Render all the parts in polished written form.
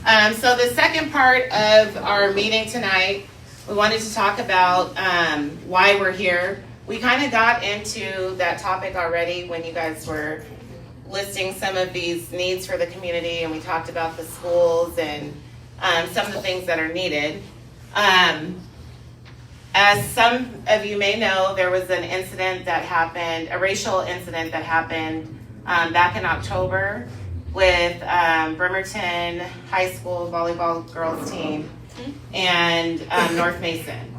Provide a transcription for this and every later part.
So the second part of our meeting tonight, we wanted to talk about why we're here. We kind of got into that topic already when you guys were listing some of these needs for the community, and we talked about the schools and some of the things that are needed. As some of you may know, there was an incident that happened, a racial incident that happened back in October with Bremerton High School volleyball girls team and North Mason.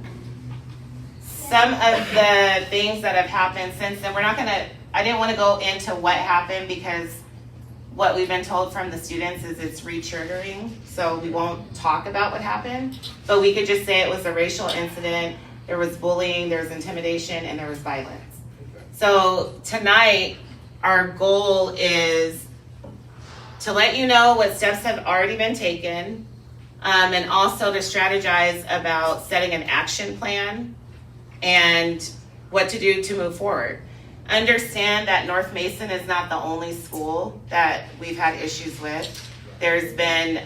Some of the things that have happened since then, I didn't want to go into what happened because what we've been told from the students is it's re-triggering, so we won't talk about what happened, but we could just say it was a racial incident, there was bullying, there was intimidation, and there was violence. So tonight, our goal is to let you know what steps have already been taken, and also to strategize about setting an action plan and what to do to move forward. Understand that North Mason is not the only school that we've had issues with. There's been,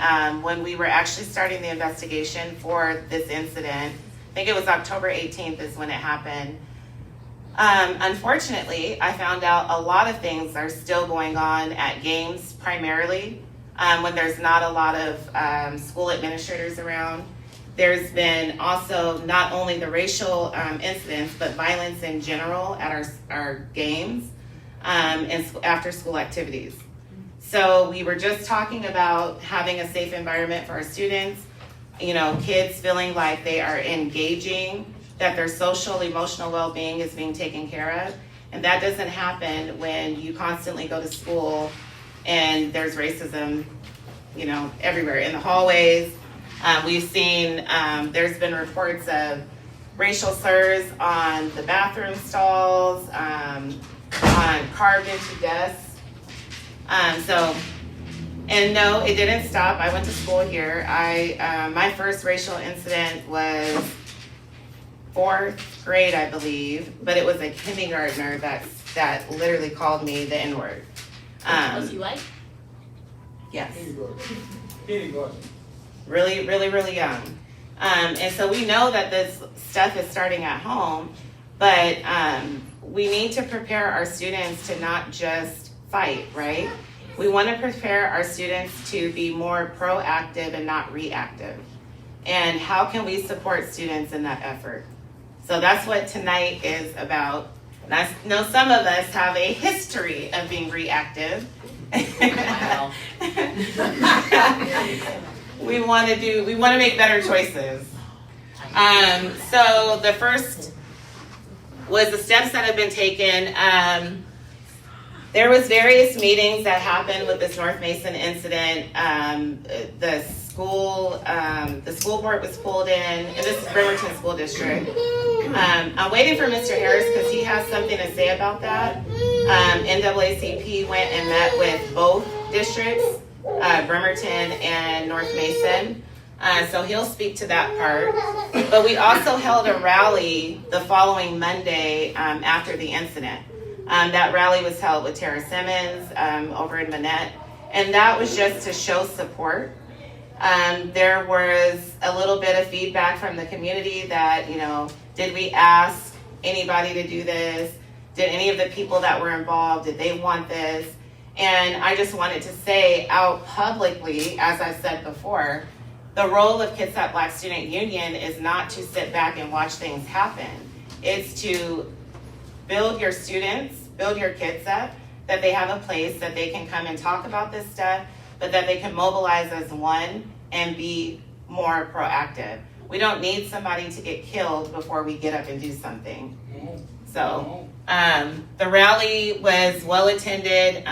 when we were actually starting the investigation for this incident, I think it was October 18th is when it happened. Unfortunately, I found out a lot of things are still going on at games primarily, when there's not a lot of school administrators around. There's been also not only the racial incidents, but violence in general at our games and after school activities. So we were just talking about having a safe environment for our students, kids feeling like they are engaging, that their social, emotional well-being is being taken care of. And that doesn't happen when you constantly go to school and there's racism, everywhere in the hallways. We've seen, there's been reports of racial slurs on the bathroom stalls, on carved into desks. And no, it didn't stop. I went to school here. My first racial incident was 4th grade, I believe, but it was a kindergartner that literally called me the N-word. Was he white? Yes. Kindergarten. Really, really, really young. And so we know that this stuff is starting at home, but we need to prepare our students to not just fight, right? We want to prepare our students to be more proactive and not reactive. And how can we support students in that effort? So that's what tonight is about. And I know some of us have a history of being reactive. Wow. We want to make better choices. So the first was the steps that have been taken. There was various meetings that happened with this North Mason incident. The school board was pulled in, and this is Bremerton School District. I'm waiting for Mr. Harris because he has something to say about that. NAACP went and met with both districts, Bremerton and North Mason. So he'll speak to that part. But we also held a rally the following Monday after the incident. That rally was held with Tara Simmons over in Manette, and that was just to show support. There was a little bit of feedback from the community that, did we ask anybody to do this? Did any of the people that were involved, did they want this? And I just wanted to say out publicly, as I said before, the role of Kitsap Black Student Union is not to sit back and watch things happen. It's to build your students, build your kids up, that they have a place that they can come and talk about this stuff, but that they can mobilize as one and be more proactive. We don't need somebody to get killed before we get up and do something. So the rally was well attended.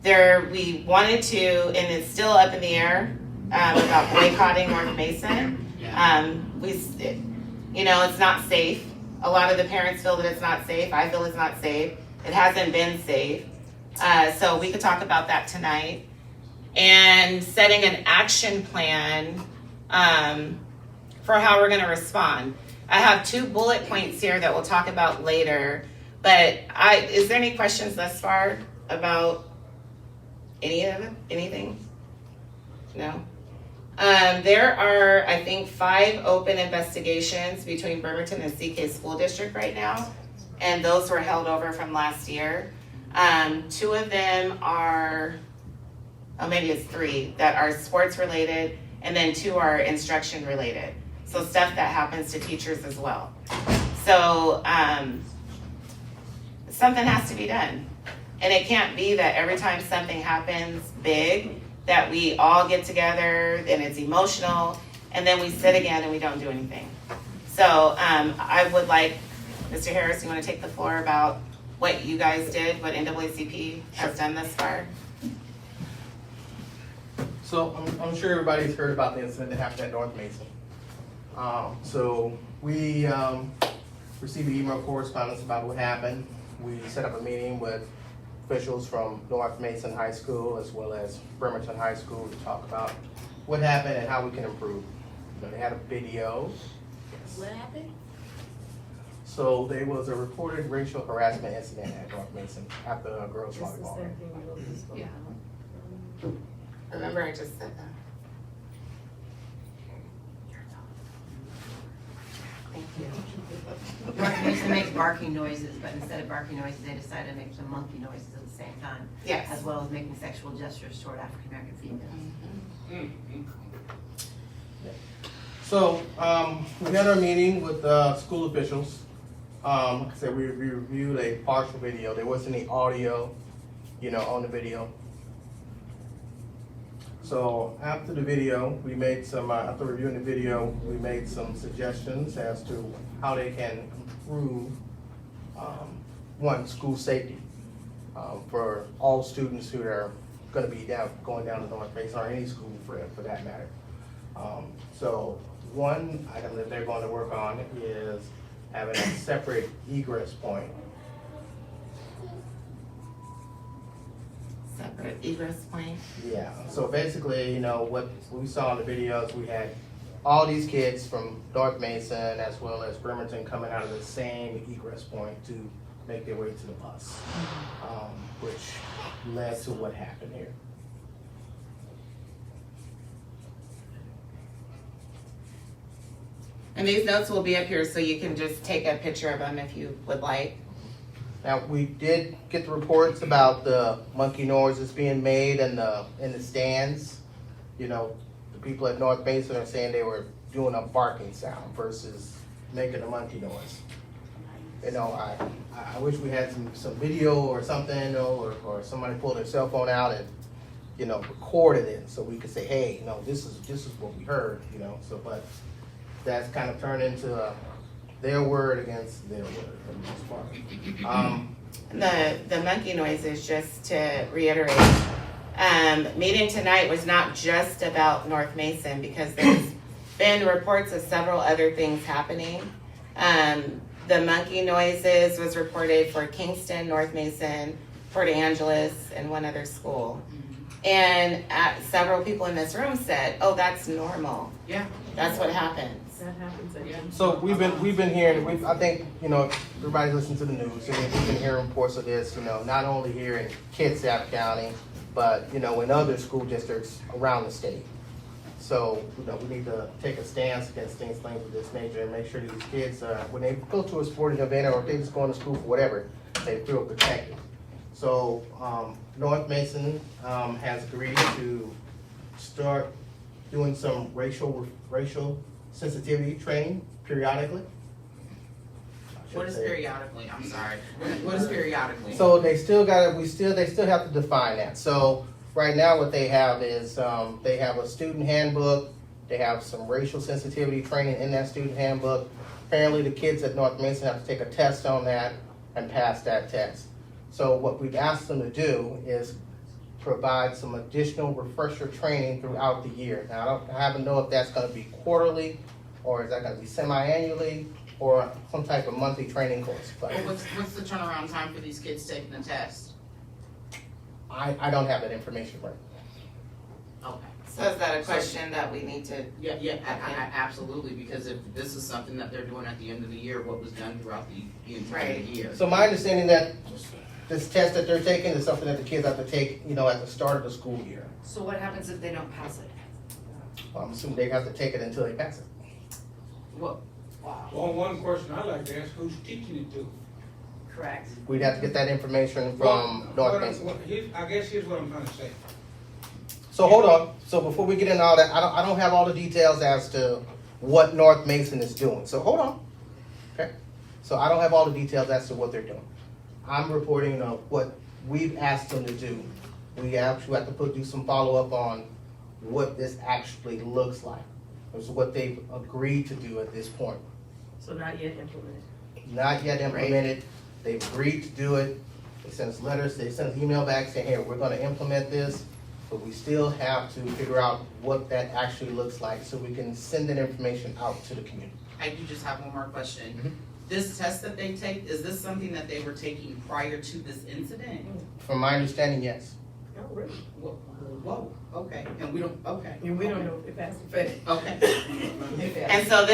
We wanted to, and it's still up in the air about boycotting North Mason. It's not safe. A lot of the parents feel that it's not safe. I feel it's not safe. It hasn't been safe. So we could talk about that tonight. And setting an action plan for how we're going to respond. I have 2 bullet points here that we'll talk about later. But is there any questions thus far about any of it? Anything? No? There are, I think, 5 open investigations between Bremerton and CK School District right now, and those were held over from last year. 2 of them are, maybe it's 3, that are sports related, and then 2 are instruction related. So stuff that happens to teachers as well. So something has to be done. And it can't be that every time something happens big, that we all get together and it's emotional, and then we sit again and we don't do anything. So I would like, Mr. Harris, you want to take the floor about what you guys did, what NAACP has done thus far? So I'm sure everybody's heard about the incident that happened at North Mason. So we received email correspondence about what happened. We set up a meeting with officials from North Mason High School as well as Bremerton High School to talk about what happened and how we can improve. They had a video. What happened? So there was a reported racial harassment incident at North Mason after a girls' volleyball. Yeah. Remember I just said that. Thank you. North Mason makes barking noises, but instead of barking noises, they decided to make some monkey noises at the same time, Yes. as well as making sexual gestures toward African American females. So we had our meeting with school officials. Like I said, we reviewed a partial video. There wasn't any audio, on the video. So after the video, we made some, after reviewing the video, we made some suggestions as to how they can improve, one, school safety for all students who are gonna be going down to North Mason or any school for that matter. So one item that they're going to work on is having a separate egress point. Separate egress point. Yeah, so basically, what we saw in the videos, we had all these kids from North Mason as well as Bremerton coming out of the same egress point to make their way to the bus, which led to what happened here. And these notes will be up here so you can just take a picture of them if you would like. Now, we did get the reports about the monkey noises being made in the stands. The people at North Mason are saying they were doing a barking sound versus making a monkey noise. I wish we had some video or something, or somebody pulled their cell phone out and, recorded it so we could say, hey, this is what we heard, but that's kind of turned into their word against their word for the most part. The monkey noises, just to reiterate, meeting tonight was not just about North Mason because there's been reports of several other things happening. The monkey noises was reported for Kingston, North Mason, Port Angeles, and one other school. And several people in this room said, oh, that's normal. Yeah. That's what happens. That happens again. So we've been hearing, I think, everybody's listening to the news, and we've been hearing reports of this, not only here in Kitsap County, but, in other school districts around the state. So, we need to take a stance against things of this nature and make sure these kids, when they go to a sporting event or if they just going to school for whatever, they feel protected. So, North Mason has agreed to start doing some racial sensitivity training periodically. What is periodically? I'm sorry. What is periodically? So they still have to define that. So right now what they have is, they have a student handbook, they have some racial sensitivity training in that student handbook. Apparently the kids at North Mason have to take a test on that and pass that test. So what we've asked them to do is provide some additional refresher training throughout the year. Now, I haven't know if that's gonna be quarterly, or is that gonna be semi-annually, or some type of monthly training course. But Well, what's the turnaround time for these kids taking the test? I don't have that information right now. Okay. So is that a question that we need to, Yeah, absolutely, because if this is something that they're doing at the end of the year, what was done throughout the entire Right. year? So my understanding that this test that they're taking is something that the kids have to take, at the start of the school year. So what happens if they don't pass it? Well, I'm assuming they have to take it until they pass it. Well, Well, one question I'd like to ask, who's teaching it to? Correct. We'd have to get that information from North Mason. I guess here's what I'm trying to say. So hold on, so before we get into all that, I don't have all the details as to what North Mason is doing, so hold on. Okay, so I don't have all the details as to what they're doing. I'm reporting what we've asked them to do. We actually have to do some follow-up on what this actually looks like. It's what they've agreed to do at this point. So not yet implemented. Not yet implemented, they've agreed to do it. They sent us letters, they sent us email back saying, hey, we're gonna implement this, but we still have to figure out what that actually looks like so we can send that information out to the community. I do just have one more question. Mhm. This test that they take, is this something that they were taking prior to this incident? From my understanding, yes. Oh, really? Whoa, okay, and we don't, okay. And we don't know if it passed or failed. Okay. And so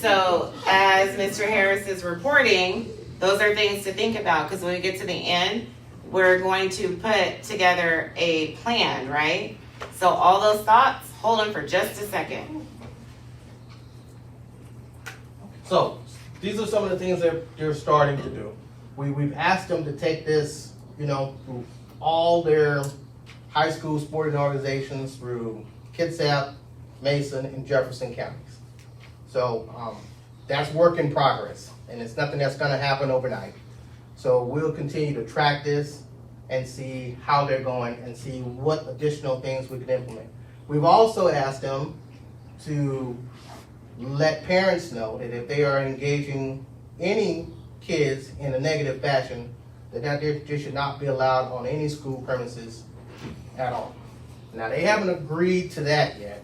so as Mr. Harris is reporting, those are things to think about, because when we get to the end, we're going to put together a plan, right? So all those thoughts, hold them for just a second. So, these are some of the things that they're starting to do. We've asked them to take this, through all their high school sporting organizations, through Kitsap, Mason, and Jefferson counties. So, that's work in progress, and it's nothing that's gonna happen overnight. So we'll continue to track this and see how they're going and see what additional things we can implement. We've also asked them to let parents know that if they are engaging any kids in a negative fashion, that they should not be allowed on any school premises at all. Now, they haven't agreed to that yet,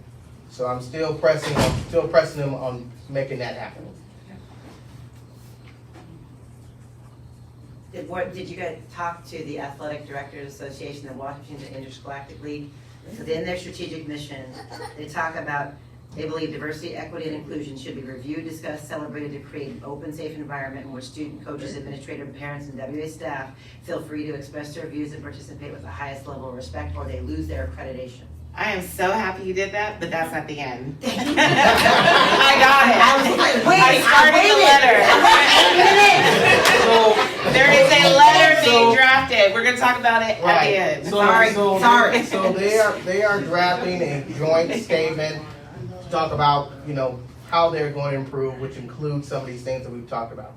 so I'm still pressing them on making that happen. Did you guys talk to the Athletic Directors Association of Washington Interscholastic League? So in their strategic mission, they talk about, they believe diversity, equity, and inclusion should be reviewed, discussed, celebrated to create an open, safe environment in which student, coaches, administrators, parents, and WA staff feel free to express their views and participate with the highest level of respect, or they lose their accreditation. I am so happy you did that, but that's not the end. I got it. I was like, wait, I started the letter. There is a letter being drafted. We're gonna talk about it at the end. So they are drafting a joint statement to talk about, how they're going to improve, which includes some of these things that we've talked about.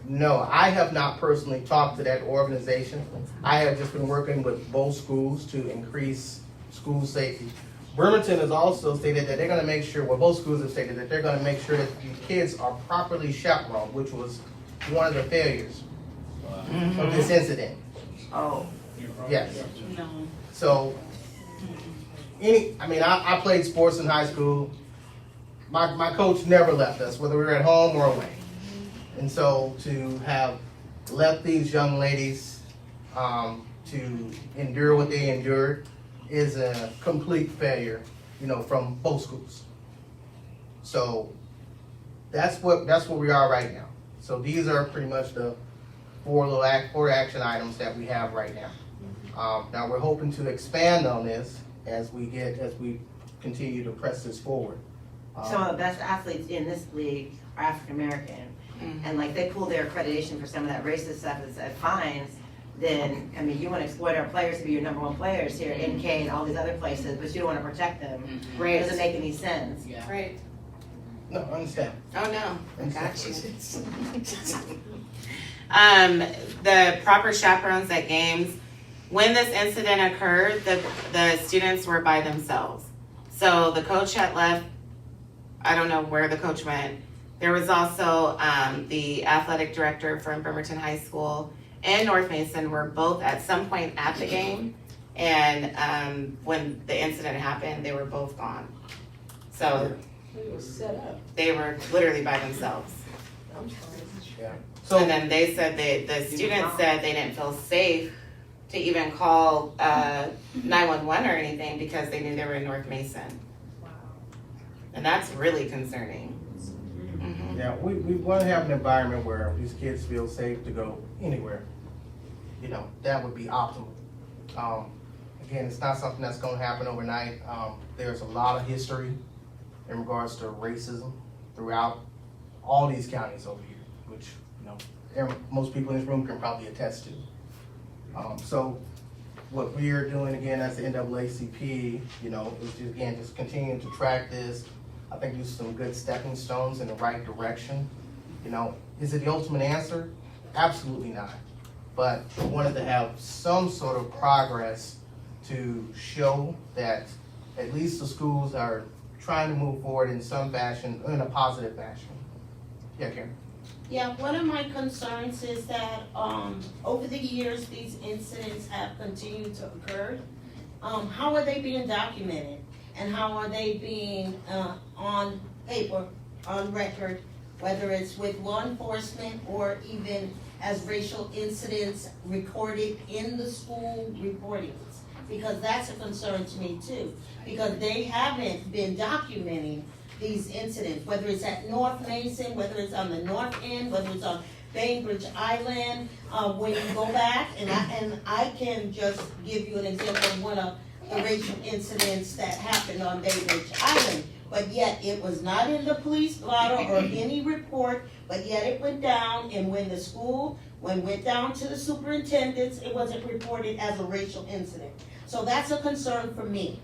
No, I have not personally talked to that organization. I have just been working with both schools to increase school safety. Bremerton has also stated that they're gonna make sure, both schools have stated that they're gonna make sure that the kids are properly chaperoned, which was one of the failures of this incident. Oh. Yes. No. So, I played sports in high school. My coach never left us, whether we were at home or away. And so to have left these young ladies to endure what they endured is a complete failure, from both schools. So that's where we are right now. So these are pretty much the four action items that we have right now. Now we're hoping to expand on this as we continue to press this forward. Some of the best athletes in this league are African American, and like they pull their accreditation for some of that racist stuff at fines. Then you want to exploit our players to be your number one players here, NK and all these other places, but you don't want to protect them. Right. It doesn't make any sense. Yeah. Right. No, I understand. Oh, no. I got you. The proper chaperones at games. When this incident occurred, the students were by themselves. So the coach had left. I don't know where the coach went. There was also the athletic director from Bremerton High School and North Mason were both at some point at the game. And when the incident happened, they were both gone. So It was set up. they were literally by themselves. I'm sorry. Yeah. And then they said the students said they didn't feel safe to even call 911 or anything because they knew they were in North Mason. Wow. And that's really concerning. Mhm. Yeah, we want to have an environment where these kids feel safe to go anywhere. That would be optimal. again, it's not something that's gonna happen overnight. There's a lot of history in regards to racism throughout all these counties over here, which, you know, most people in this room can probably attest to. So what we are doing again as the NAACP, you know, is just, again, just continuing to track this. I think there's some good stepping stones in the right direction. You know, is it the ultimate answer? Absolutely not. But I wanted to have some sort of progress to show that at least the schools are trying to move forward in some fashion, in a positive fashion. Yeah, Karen? Yeah, one of my concerns is that, over the years, these incidents have continued to occur. How are they being documented? And how are they being, on paper, on record, whether it's with law enforcement or even as racial incidents recorded in the school reportings? Because that's a concern to me too, because they haven't been documenting these incidents, whether it's at North Mason, whether it's on the north end, whether it's on Bainbridge Island. When you go back, and I can just give you an example of one of the racial incidents that happened on Bainbridge Island, but yet it was not in the police blotter or any report, but yet it went down, and when the school went down to the superintendents, it wasn't reported as a racial incident. So that's a concern for me.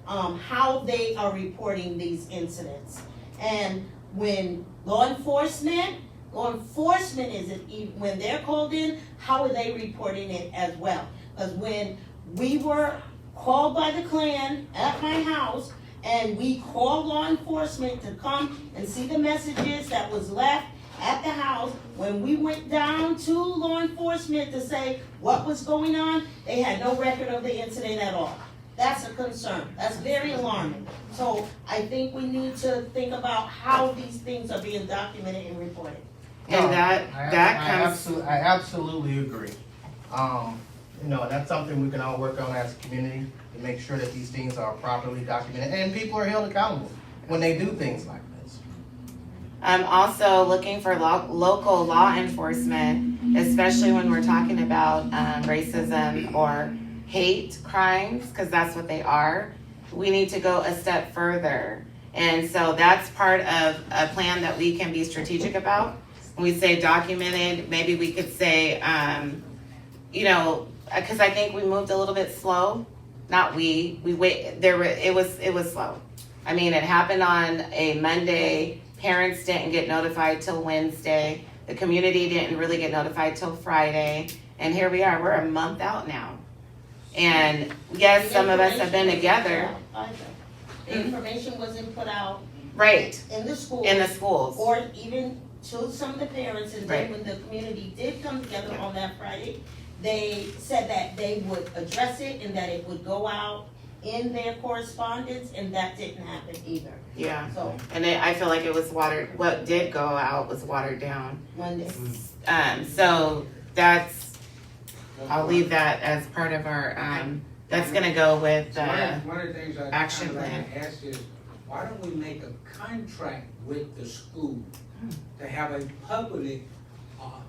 How they are reporting these incidents. And when law enforcement isn't, when they're called in, how are they reporting it as well? Because when we were called by the Klan at my house, and we called law enforcement to come and see the messages that was left at the house, when we went down to law enforcement to say what was going on, they had no record of the incident at all. That's a concern. That's very alarming. So I think we need to think about how these things are being documented and reported. And that I absolutely agree. You know, that's something we can all work on as a community to make sure that these things are properly documented and people are held accountable when they do things like this. I'm also looking for local law enforcement, especially when we're talking about racism or hate crimes, because that's what they are. We need to go a step further. And so that's part of a plan that we can be strategic about. When we say documented, maybe we could say, you know, because I think we moved a little bit slow. Not we wait, it was slow. I mean, it happened on a Monday. Parents didn't get notified till Wednesday. The community didn't really get notified till Friday. And here we are, we're a month out now. And yes, some of us have been together. The information wasn't put out Right, in the schools. in the schools. Or even to some of the parents, and then Right. when the community did come together on that Friday, they said that they would address it and that it would go out in their correspondence, and that didn't happen either. Yeah, So and I feel like it was what did go out was watered down. Monday. So I'll leave that as part of our, that's gonna go with One of the things I'd action kind of plan. like to ask is, why don't we make a contract with the school to have a public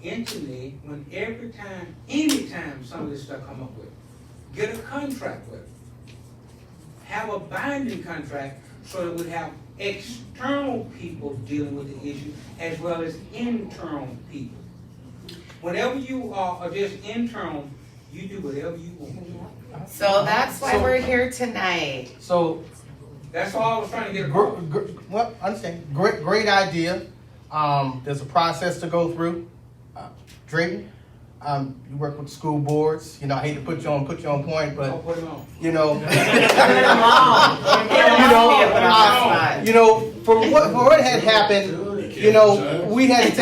entity when anytime some of this stuff come up with, get a contract with it. Have a binding contract so that we have external people dealing with the issue as well as internal people. Whenever you are just internal, you do whatever you want. So that's why we're here tonight. So, That's all I was trying to get across. well, I understand. Great idea. There's a process to go through. Drayton, you work with school boards. You know, I hate to put you on point, but Don't put it on. you know, You you know, for what had happened, you know, we had to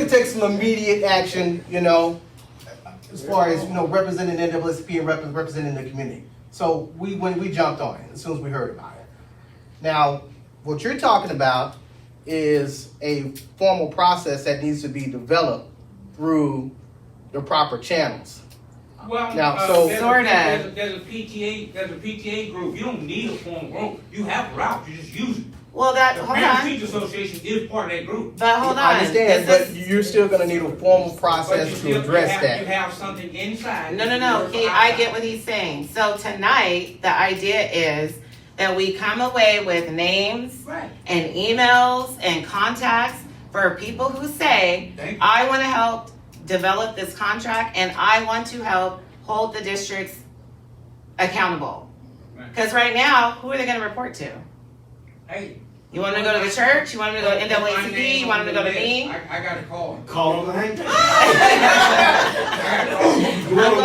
take some immediate action, you know, as far as, you know, representing NAACP and representing the community. So when we jumped on it as soon as we heard about it. Now, what you're talking about is a formal process that needs to be developed through the proper channels. Well, Now, there's a PTA group. You don't need a formal group. You have a route, you just use it. Well, that, The hold Parents on, Teacher Association is part of that group. but hold on. I understand, This but is- you're still gonna need a formal But process you to still, address you that. have something inside. No, that no, you no, work he, for I outside. get what he's saying. So tonight, the idea is that we come away with names Right. and emails and contacts for people who say, Thank you. I wanna help develop this contract and I want to help hold the districts accountable. Right. Cause right now, who are they gonna report to? Hey. You want them to go to the church? You want them to go to NAACP? You want them to go to me? I got a call. Call them, Hank. Uncle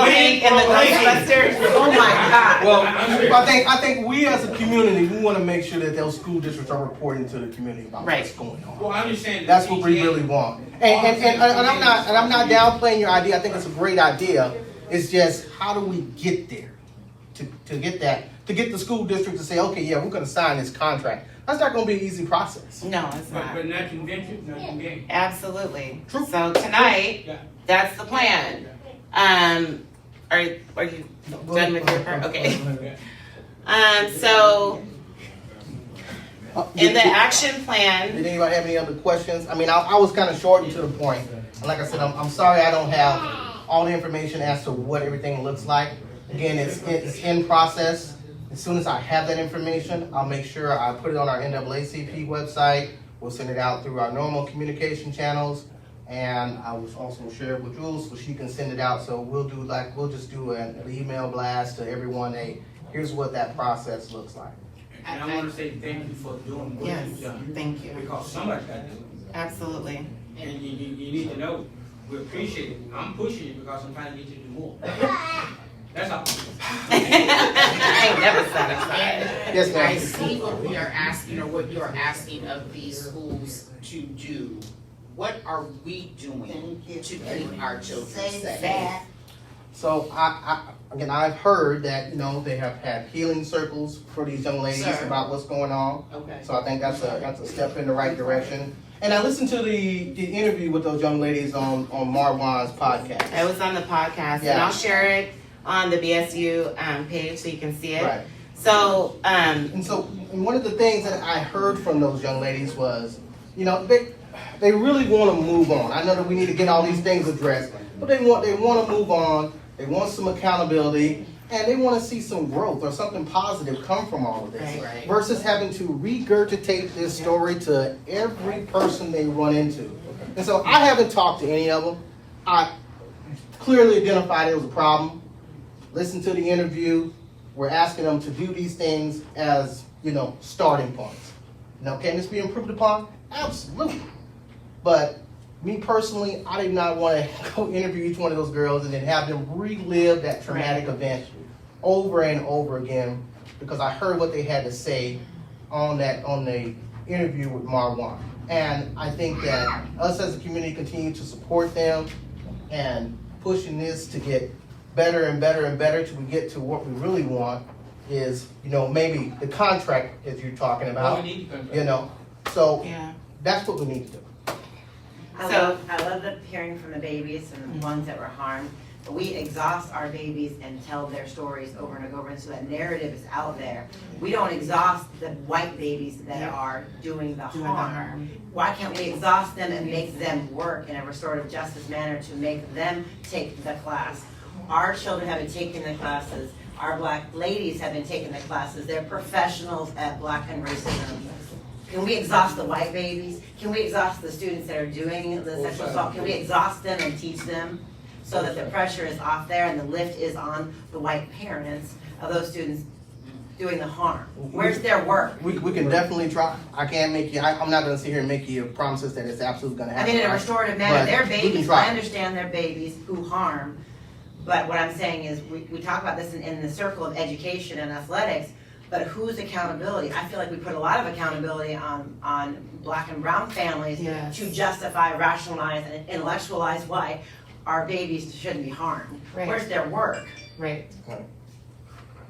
Hank and the Ghostbusters? Oh my God. Well, I think we as a community, we wanna make sure that those school districts are reporting to the community about what's Right. going on. Well, I understand. That's what we really want. And I'm not downplaying your idea, I think it's a great idea. It's just, how do we get there? To get the school district to say, okay, yeah, we're gonna sign this contract. That's not gonna be an easy process. No, it's But, not. but nothing ventured, nothing gained. Absolutely. True. So tonight, Yeah. that's the plan. Are you done with your part? Okay. So in the action Did plan, anybody have any other questions? I mean, I was kind of short and to the point. And like I said, I'm sorry I don't have all the information as to what everything looks like. Again, it's in process. As soon as I have that information, I'll make sure I put it on our NAACP website. We'll send it out through our normal communication channels. And I will also share it with Jules so she can send it out. So we'll just do an email blast to everyone. Hey, here's what that process looks like. And I wanna say thank you for doing what yes, you've done. thank you. Because somebody's got to do it. Absolutely. And you need to know, we appreciate it. I'm pushing you because I'm trying to get you to do more. That's all. I ain't never satisfied. Yes, I ma'am. see what we are asking, or what you're asking of these schools to do. What are we doing to keep our children safe? So I've heard that, they have had healing circles for these young ladies Sir. about what's going on. Okay. So I think that's a step in the right direction. And I listened to the interview with those young ladies on Marwan's podcast. It was on the podcast, and Yeah. I'll share it on the BSU page so you can see it. Right. So, And one of the things that I heard from those young ladies was, they really want to move on. I know that we need to get all these things addressed, but they want to move on. They want some accountability, and they want to see some growth or something positive come from all of this. Right. Versus having to regurgitate this story to every person they run into. And so I haven't talked to any of them. I clearly identified it was a problem. Listened to the interview. We're asking them to do these things as, starting points. Can this be improved upon? Absolutely. But me personally, I did not want to go interview each one of those girls and then have them relive that traumatic event over and over again, because I heard what they had to say on the interview with Marwan. And I think that us as a community continue to support them and pushing this to get better and better and better till we get to what we really want is, maybe the contract that you're talking Well, about, we need to come back. So yeah. that's what we need to do. I love the hearing from the babies and the ones that were harmed. But we exhaust our babies and tell their stories over and over, and so that narrative is out there. We don't exhaust the white babies that are doing the harm. Why can't we exhaust them and make them work in a restorative justice manner to make them take the class? Our children have been taking the classes. Our black ladies have been taking the classes. They're professionals at black and racism. Can we exhaust the white babies? Can we exhaust the students that are doing the sexual assault? Can we exhaust them and teach them so that the pressure is off there and the lift is on the white parents of those students doing the harm? Where's their work? We can definitely try. I can't make you, I'm not gonna sit here and make you promises that it's absolutely gonna I happen. mean, in a restorative manner, But they're we can babies. try. I understand they're babies who harm. But what I'm saying is, we talk about this in the circle of education and athletics, but whose accountability? I feel like we put a lot of accountability on black and brown families Yes. to justify, rationalize, and intellectualize why our babies shouldn't be harmed. Right. Where's their work? Right.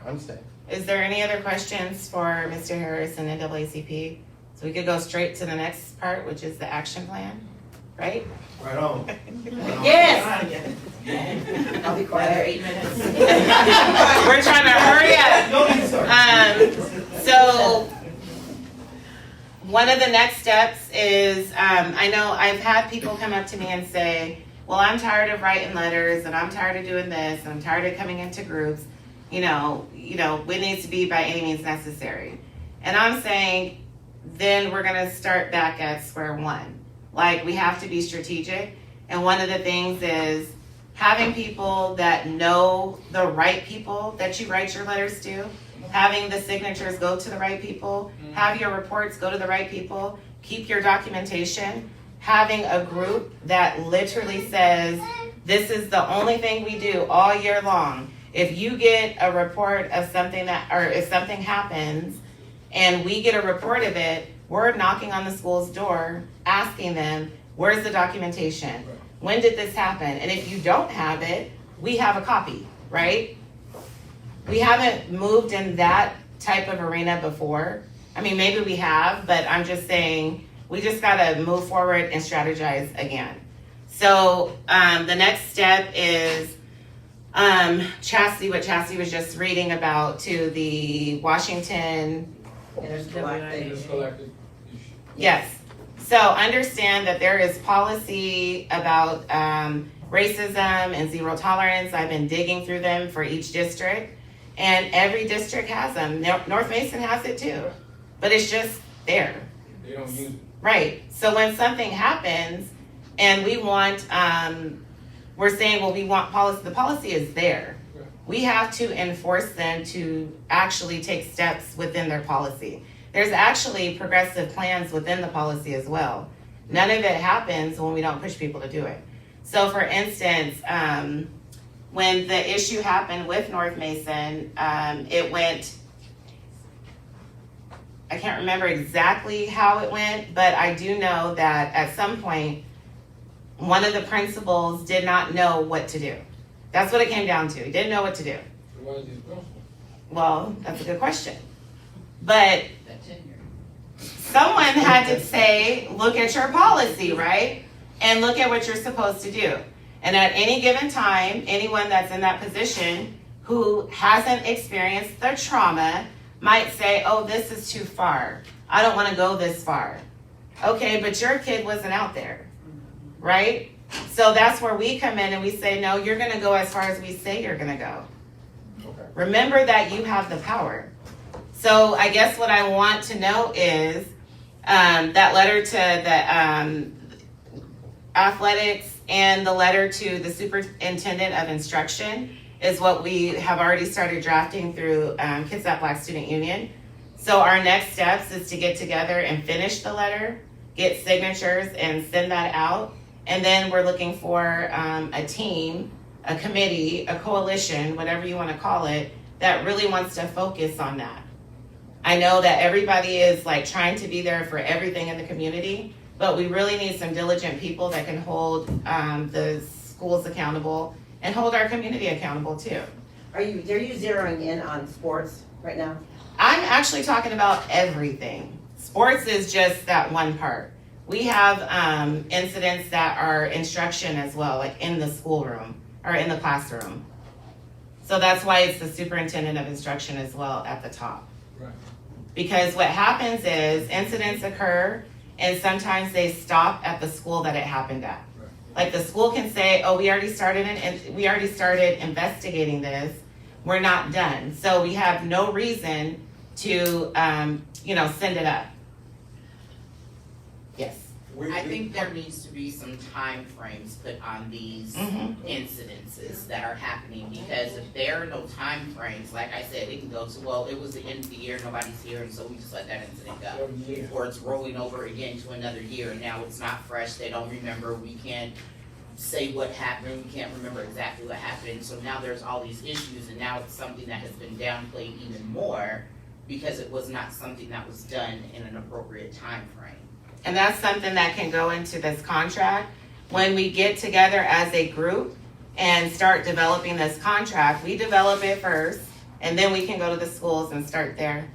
I understand. Is there any other questions for Mr. Harris and NAACP? So we could go straight to the next part, which is the action plan, right? Right on. Yes! I'll be quiet. 8 minutes. We're trying to hurry up. So one of the next steps is, I know I've had people come up to me and say, well, I'm tired of writing letters, and I'm tired of doing this, and I'm tired of coming into groups. It needs to be by any means necessary. And I'm saying, then we're gonna start back at square one. Like, we have to be strategic, and one of the things is having people that know the right people that you write your letters to, having the signatures go to the right people, have your reports go to the right people, keep your documentation, having a group that literally says, this is the only thing we do all year long. If you get a report of something or if something happens and we get a report of it, we're knocking on the school's door, asking them, where's the documentation? When did this happen? And if you don't have it, we have a copy, right? We haven't moved in that type of arena before. I mean, maybe we have, but I'm just saying, we just gotta move forward and strategize again. So the next step is what Chastity was just reading about to the Washington. Intergalactic. Yes. So understand that there is policy about racism and zero tolerance. I've been digging through them for each district, and every district has them. North Mason has it too, but it's just there. They don't use it. Right. So when something happens and we want, we're saying, well, we want policy. The policy is there. Right. We have to enforce them to actually take steps within their policy. There's actually progressive plans within the policy as well. None of it happens when we don't push people to do it. So for instance, when the issue happened with North Mason, it went, I can't remember exactly how it went, but I do know that at some point, one of the principals did not know what to do. That's what it came down to. He didn't know what to do. So what is his principle? Well, that's a good question. But someone had to say, look at your policy, right? And look at what you're supposed to do. And at any given time, anyone that's in that position who hasn't experienced the trauma might say, oh, this is too far. I don't want to go this far. Okay, but your kid wasn't out there, right? So that's where we come in and we say, no, you're going to go as far as we say you're going to go. Okay. Remember that you have the power. So I guess what I want to know is that letter to the athletics and the letter to the superintendent of instruction is what we have already started drafting through Kitsap Black Student Union. So our next steps is to get together and finish the letter, get signatures and send that out. And then we're looking for a team, a committee, a coalition, whatever you want to call it, that really wants to focus on that. I know that everybody is like trying to be there for everything in the community, but we really need some diligent people that can hold the schools accountable and hold our community accountable too. Are you zeroing in on sports right now? I'm actually talking about everything. Sports is just that one part. We have incidents that are instruction as well, like in the schoolroom or in the classroom. So that's why it's the superintendent of instruction as well at the top. Right. Because what happens is incidents occur and sometimes they stop at the school that it happened at. Right. Like the school can say, oh, we already started investigating this. We're not done. So we have no reason to, send it up. Yes. I think there needs to be some time frames put on these incidences that are happening, because if there are no time frames, like I said, it can go to, well, it was the end of the year, nobody's here, and so we just let that incident go. 7 years. Or it's rolling over again to another year, and now it's not fresh, they don't remember, we can't say what happened, we can't remember exactly what happened, so now there's all these issues, and now it's something that has been downplayed even more because it was not something that was done in an appropriate time frame. And that's something that can go into this contract. When we get together as a group and start developing this contract, we develop it first, and then we can go to the schools and start there.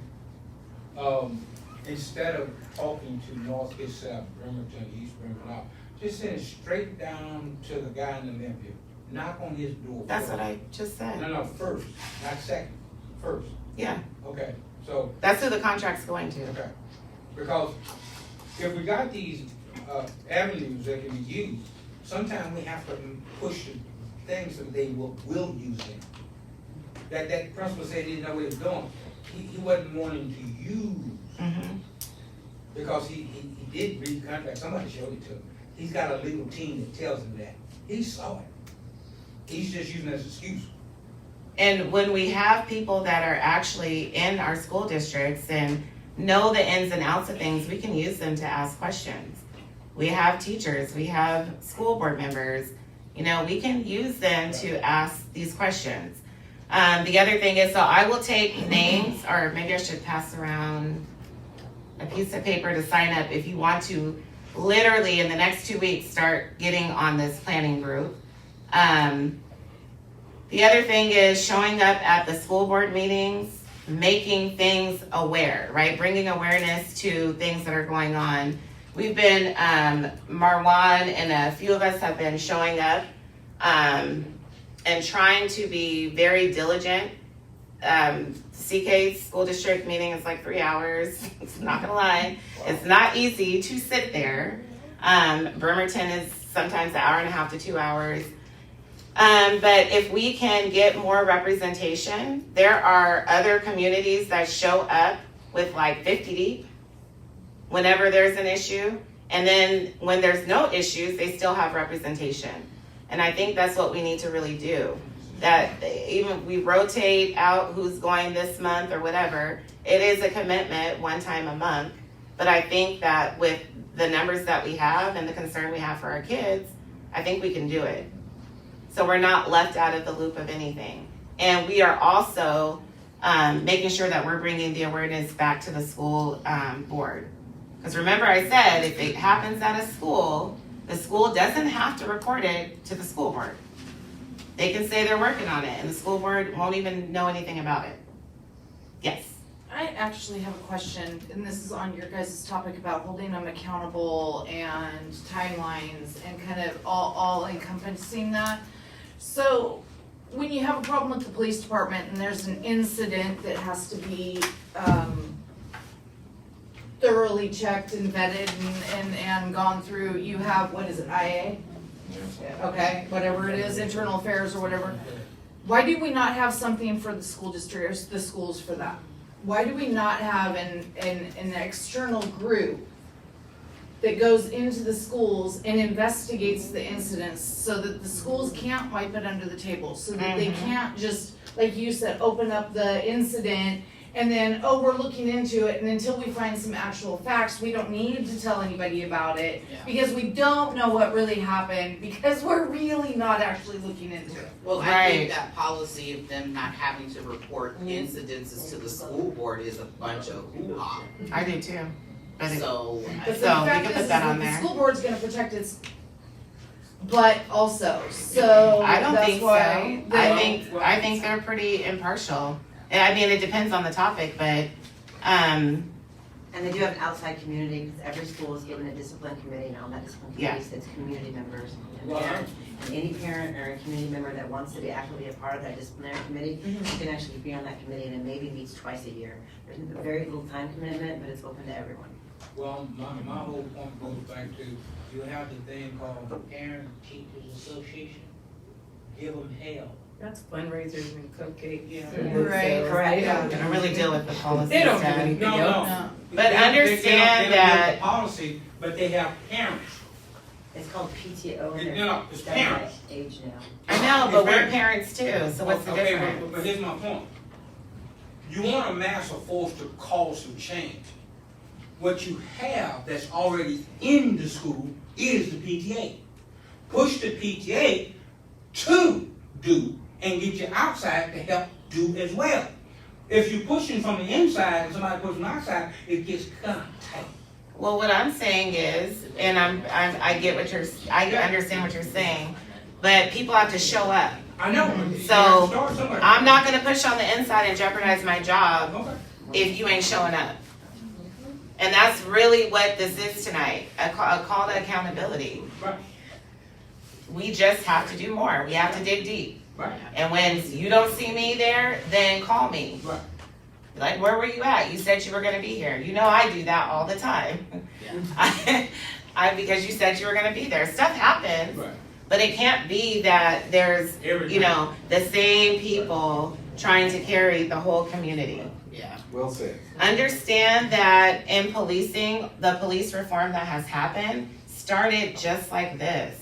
Instead of talking to North Kitsap, Bremerton, East Bremerton, just send it straight down to the guy in Olympia. Knock on his door. That's what I just said. No, first, not second, first. Yeah, Okay, so, that's who the contract's going to. okay. Because if we got these, avenues that can be used, sometimes we have to push the things so they will use them. That principal said he didn't know what he was doing. He wasn't wanting to use, because he did read the contract, somebody showed it to him. He's got a legal team that tells him that. He saw it. He's just using it as an excuse. And when we have people that are actually in our school districts and know the ins and outs of things, we can use them to ask questions. We have teachers, we have school board members, we can use them to ask these questions. The other thing is, so I will take names, or maybe I should pass around a piece of paper to sign up if you want to literally in the next 2 weeks start getting on this planning group. The other thing is showing up at the school board meetings, making things aware, right? Bringing awareness to things that are going on. We've been, Marwan and a few of us have been showing up and trying to be very diligent. CK's school district meeting is like 3 hours. It's not gonna lie. It's not easy to sit there. Bremerton is sometimes an hour and a half to 2 hours. But if we can get more representation, there are other communities that show up with like 50 deep whenever there's an issue. And then when there's no issues, they still have representation. And I think that's what we need to really do. That even we rotate out who's going this month or whatever, it is a commitment one time a month. But I think that with the numbers that we have and the concern we have for our kids, I think we can do it. So we're not left out of the loop of anything. And we are also making sure that we're bringing the awareness back to the school board. Because remember I said, if it happens at a school, the school doesn't have to report it to the school board. They can say they're working on it and the school board won't even know anything about it. Yes. I actually have a question, and this is on your guys' topic about holding them accountable and timelines and kind of all encompassing that. So when you have a problem with the police department and there's an incident that has to be thoroughly checked and vetted and gone through, you have, what is it, IA? Okay, whatever it is, internal affairs or whatever. Why do we not have something for the school districts, the schools for that? Why do we not have an external group that goes into the schools and investigates the incidents so that the schools can't wipe it under the table, so that they can't just, like you said, open up the incident and then, oh, we're looking into it, and until we find some actual facts, we don't need to tell anybody about it, because we don't know what really happened, because we're really not actually looking into it. Well, I think that policy of them not having to report incidences to the school board is a bunch of hoo-ha. I do too. So, But the So, we fact can is put that on the there. school board's gonna protect its butt also, so I don't that's think so. why I think they're pretty impartial. I mean, it depends on the topic, but And they do have an outside community, because every school is given a discipline committee, and on that discipline committee sits community members. And any parent or a community member that wants to be actively a part of that disciplinary committee, you can actually be on that committee, and it maybe meets twice a year. There's a very little time commitment, but it's open to everyone. Well, my whole point goes back to, you have the thing called Parent Teachers Association. Give them hell. That's fundraisers and cupcakes. Yeah. Right. Correct. They don't I don't really deal with the policy They don't do stuff. anything No, else. no. But understand they don't that- have the policy, but they have parents. It's called PTO, and No, they're it's done by parents. age now. I know, but we're Parents. parents too, so what's the Okay, difference? but here's my point. You want a massive force to cause some change. What you have that's already in the school is the PTA. Push the PTA to do and get you outside to help do as well. If you're pushing from the inside and somebody pushing from the outside, it gets kind of tight. Well, what I'm saying is, and I get what I understand what you're saying, but people have to show up. I know. So, Start somewhere. I'm not gonna push on the inside and jeopardize my job Okay. if you ain't showing up. And that's really what this is tonight, a call to accountability. Right, We just have to do more. We have to dig deep. right, And when you don't see me there, then call me. right. Like, where were you at? You said you were gonna be here. You know I do that all the time. Because you said you were gonna be there. Stuff happens, Right. but it can't be that there's, you know, the same people trying to carry the whole community. Yeah. Well said. Understand that in policing, the police reform that has happened started just like this.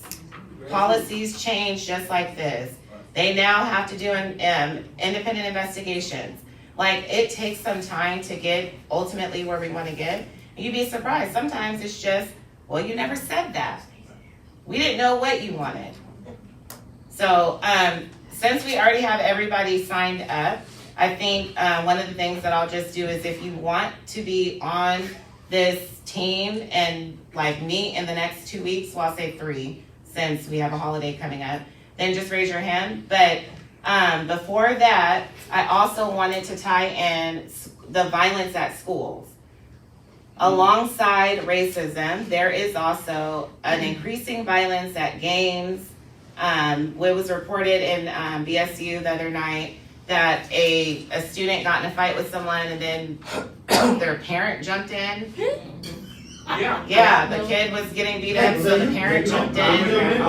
Policies change just like this. They now have to do independent investigations. Like, it takes some time to get ultimately where we want to get. You'd be surprised. Sometimes it's just, well, you never said that. We didn't know what you wanted. So, since we already have everybody signed up, I think one of the things that I'll just do is if you want to be on this team and like meet in the next 2 weeks, well, I'll say 3, since we have a holiday coming up, then just raise your hand. But before that, I also wanted to tie in the violence at schools. Alongside racism, there is also an increasing violence at games. It was reported in BSU the other night that a student got in a fight with someone and then their parent jumped in. Yeah. Yeah, the kid was getting beat up, so the parent jumped in.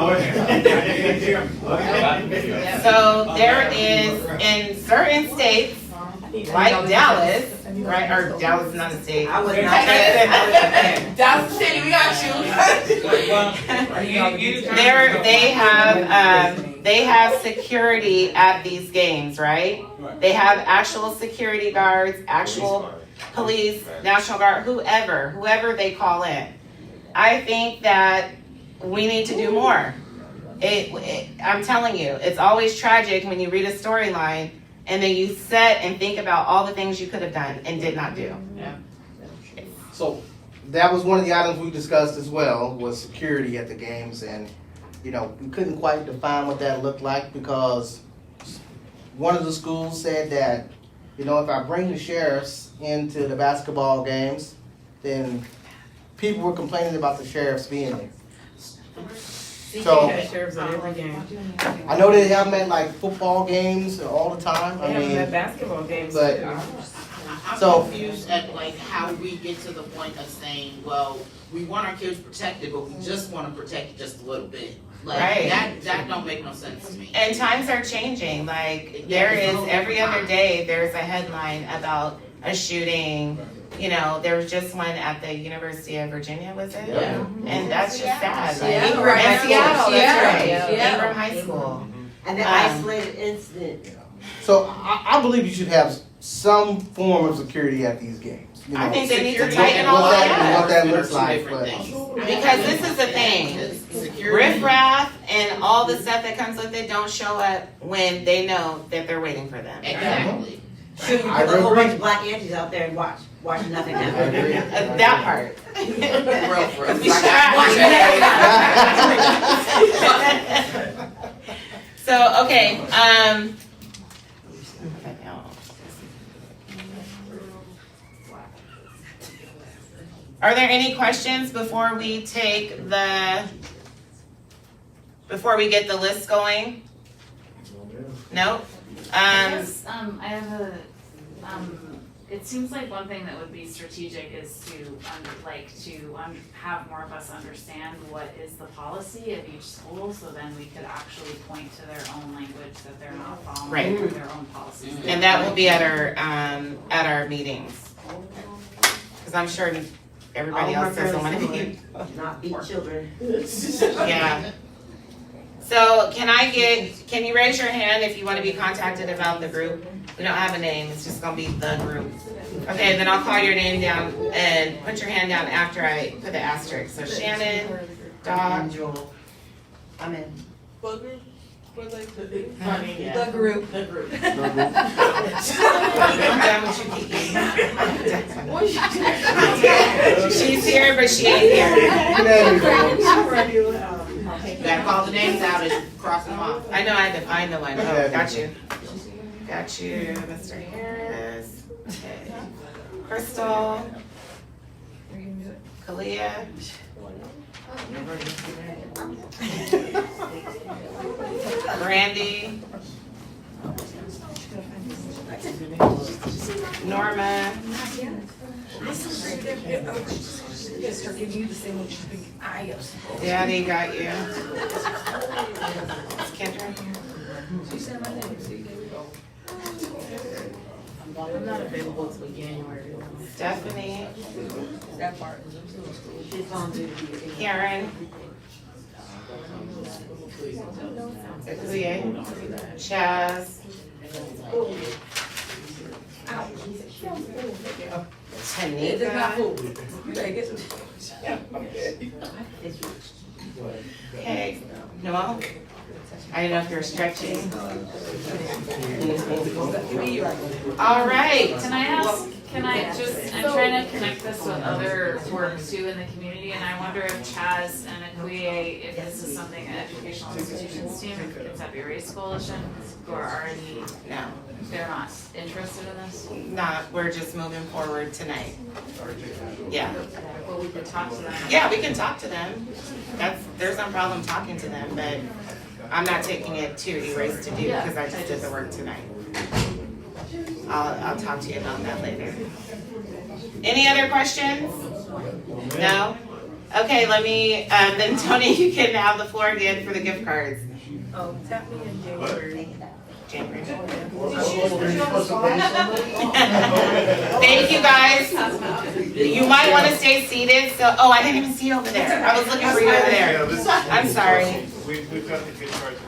So there is, in certain states, like Dallas, right, or Dallas is not a state. I was not there. That's the city, we got you. They have security at these games, right? They have actual security guards, actual police, National Guard, whoever they call in. I think that we need to do more. I'm telling you, it's always tragic when you read a storyline and then you sit and think about all the things you could have done and did not do. So that was one of the items we discussed as well, was security at the games. And, you know, we couldn't quite define what that looked like because one of the schools said that, you know, if I bring the sheriffs into the basketball games, then people were complaining about the sheriffs being there. So Sheriff's at every game. I know they have them at like football games all the time. They I have them at mean, basketball games but- too. I'm So- confused at like how we get to the point of saying, well, we want our kids protected, but we just want to protect it just a little bit. Like, Right. that don't make no sense to me. And times are changing. Like, there is every other day, there's a headline about a shooting. You know, there was just one at the University of Virginia, was it? Yeah. And that's just sad. Like, Seattle. Ingram High School. Seattle, that's right. Seattle. Ingram High School. And the isolated incident. so I believe you should have some form of security at these games. You know, I think they need to Security tighten and all what that that- up. what that Are looks two like, different but- things. Because this is the thing. Security. Riffraff and all the stuff that comes with it don't show up when they know that they're waiting for them. Exactly. Should we I put a whole agree. bunch of black aunties out there and watch nothing I happen? agree. That part. Real for us. We So, okay, are there any questions before we get the list going? No? I have it seems like one thing that would be strategic is to have more of us understand what is the policy of each school, so then we could actually point to their own language that they're not following Right. or their own policies. And that will be at our meetings. Cause I'm sure everybody All else my doesn't wanna friends be. Not beat children. Yeah. So can you raise your hand if you wanna be contacted about the group? We don't have a name, it's just gonna be the group. Okay, then I'll call your name down and put your hand down after I put the asterisk. So Shannon, Doc, Joel. I'm in. Funny, The group. The group. I'm done with you, Kiki. She's here, but she ain't here. You gotta call the names out and cross them off. I know I had to find the one. Oh, got you. Got you, Mr. Harris. Okay. Crystal. Kalia. Brandy. Norma, Daddy got you. Is Kendra here? I'm not available till January. Stephanie, That part. Karen. Ekuye, Chaz. Tanika. Okay, Noel? I don't know if you're stretching. All right. Can I just, I'm trying to connect this with other work too in the community, and I wonder if Chaz and Ekuye, if this is something that educational institutions team, if Kitsap Erase Coalition, who are already, No, they're not interested in this? not, we're just moving forward tonight. Yeah, Well, we could talk to them. yeah, we can talk to them. There's no problem talking to them, but I'm not taking it to Erase to do because I just did the work tonight. I'll talk to you about that later. Any other questions? No? Okay, let me, then Tony, you can have the floor again for the gift cards. Tap me in January. January. Thank you, guys. You might want to stay seated, so, oh, I didn't even see you over there. I was looking for you over there. I'm sorry. We've got the gift cards.